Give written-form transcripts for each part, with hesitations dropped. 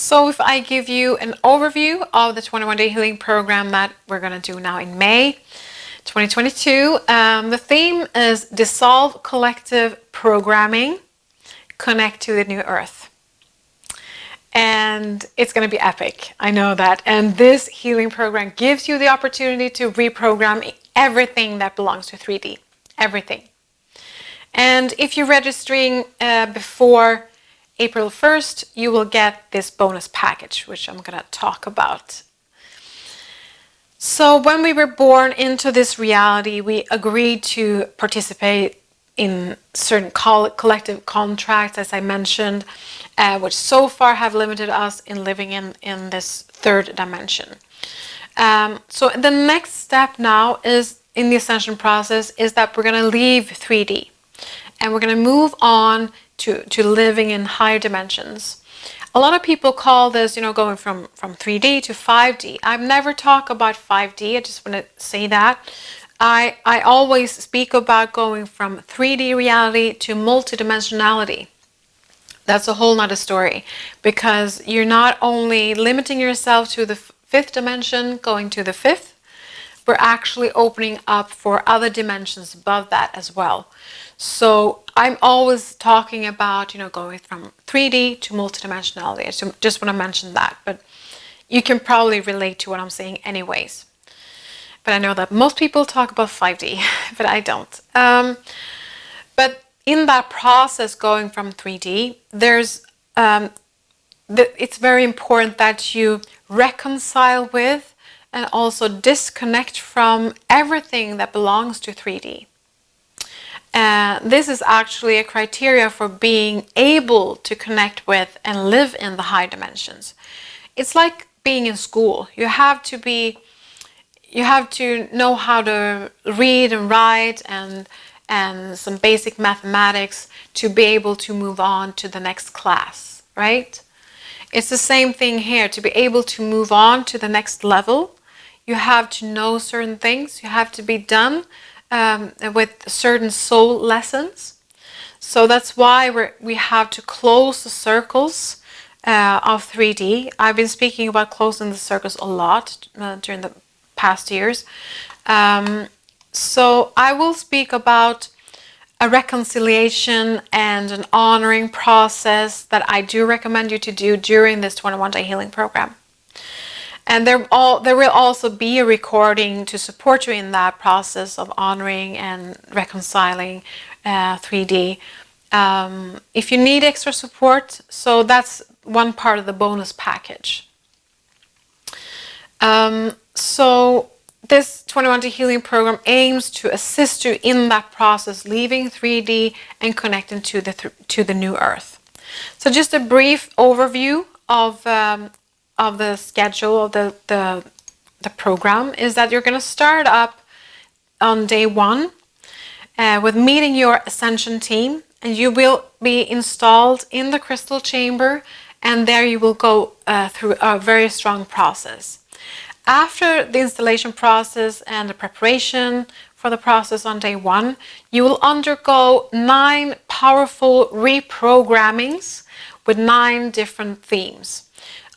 So if I give you an overview of the 21-day healing program that we're going to do now in May 2022, the theme is Dissolve Collective Programming, Connect to the New Earth. And it's going to be epic, I know that. And this healing program gives you the opportunity to reprogram everything that belongs to 3D, everything. And if you're registering before April 1st, you will get this bonus package, which I'm going to talk about. So when we were born into this reality, we agreed to participate in certain collective contracts, as I mentioned, which so far have limited us in living in this third dimension. So the next step now is in the Ascension process is that we're going to leave 3D and we're going to move on to living in higher dimensions. A lot of people call this, going from 3D to 5D. I've never talked about 5D. I just want to say that. I always speak about going from 3D reality to multidimensionality. That's a whole nother story, because you're not only limiting yourself to the fifth dimension, going to the fifth, we're actually opening up for other dimensions above that as well. So I'm always talking about, going from 3D to multidimensionality. So just want to mention that, but you can probably relate to what I'm saying anyways. But I know that most people talk about 5D, but I don't. But in that process, going from 3D, it's very important that you reconcile with and also disconnect from everything that belongs to 3D. This is actually a criteria for being able to connect with and live in the high dimensions. It's like being in school. You have to know how to read and write and some basic mathematics to be able to move on to the next class, right? It's the same thing here. To be able to move on to the next level, you have to know certain things. You have to be done with certain soul lessons. So that's why we have to close the circles of 3D. I've been speaking about closing the circles a lot during the past years. So I will speak about a reconciliation and an honoring process that I do recommend you to do during this 21-day healing program. And there will also be a recording to support you in that process of honoring and reconciling 3D. If you need extra support, so that's one part of the bonus package. So this 21-day healing program aims to assist you in that process, leaving 3D and connecting to the new Earth. So just a brief overview of the schedule of the program is that you're going to start up on day 1 with meeting your Ascension team, and you will be installed in the crystal chamber, and there you will go through a very strong process. After the installation process and the preparation for the process on day 1, you will undergo 9 powerful reprogrammings with 9 different themes,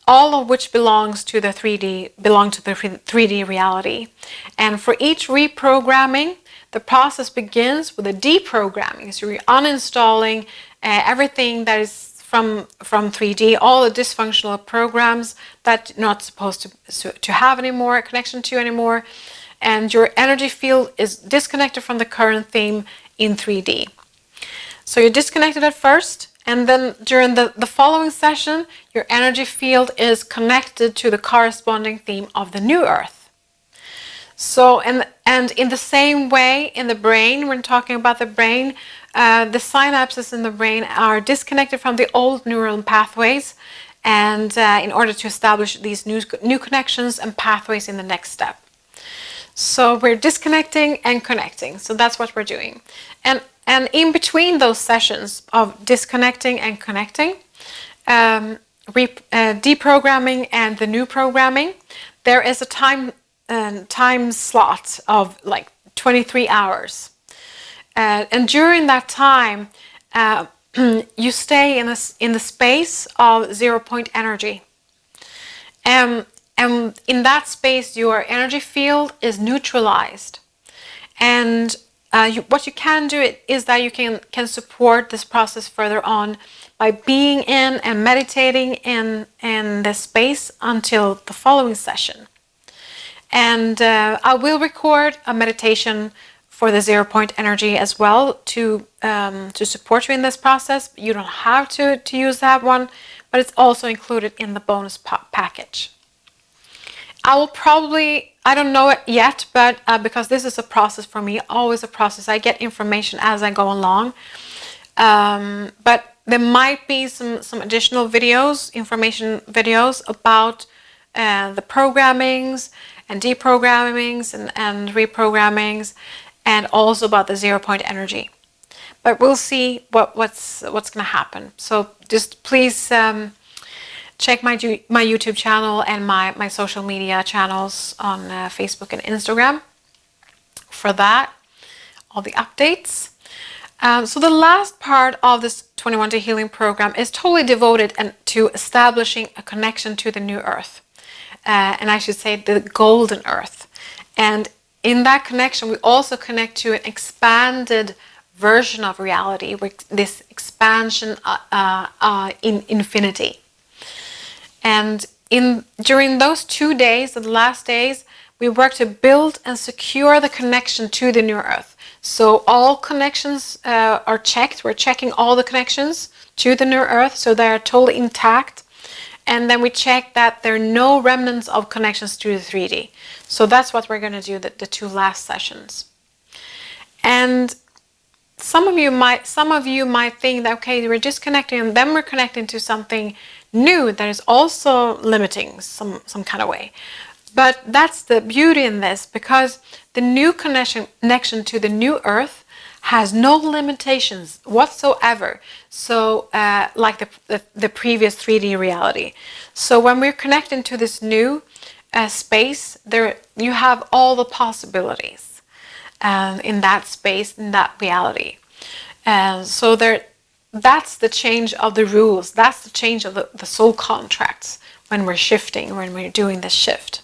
all of which belong to the 3D reality. And for each reprogramming, the process begins with a deprogramming. So you're uninstalling everything that is from 3D, all the dysfunctional programs that you're not supposed to have anymore, a connection to anymore, and your energy field is disconnected from the current theme in 3D. So you're disconnected at first, and then during the following session, your energy field is connected to the corresponding theme of the new Earth. So, and in the same way in the brain, when talking about the brain, the synapses in the brain are disconnected from the old neural pathways, and in order to establish these new connections and pathways in the next step. So we're disconnecting and connecting. So that's what we're doing. And in between those sessions of disconnecting and connecting, deprogramming and the new programming, there is a time slot of like 23 hours. And during that time, you stay in the space of 0 point energy. And in that space, your energy field is neutralized. And what you can do is that you can support this process further on by being in and meditating in this space until the following session. And I will record a meditation for the 0 point energy as well to support you in this process. You don't have to use that one, but it's also included in the bonus package. I will probably, I don't know it yet, but because this is a process for me, always a process. I get information as I go along. But there might be some additional videos, information videos about the programmings and deprogrammings and reprogrammings, and also about the 0 point energy. But we'll see what's going to happen. So just please check my YouTube channel and my social media channels on Facebook and Instagram for that, all the updates. So the last part of this 21 Day Healing Program is totally devoted to establishing a connection to the new earth. And I should say the golden earth. And in that connection, we also connect to an expanded version of reality, with this expansion in infinity. And during those 2 days, the last days, we work to build and secure the connection to the new earth. So all connections are checked. We're checking all the connections to the new earth, so they are totally intact. And then we check that there are no remnants of connections to the 3D. So that's what we're going to do the 2 last sessions. And some of you might think that, okay, we're just connecting and then we're connecting to something new that is also limiting some kind of way. But that's the beauty in this, because the new connection to the new earth has no limitations whatsoever. So like the previous 3D reality. So when we're connecting to this new space, you have all the possibilities in that space, in that reality. So that's the change of the rules. That's the change of the soul contracts when we're shifting, when we're doing this shift.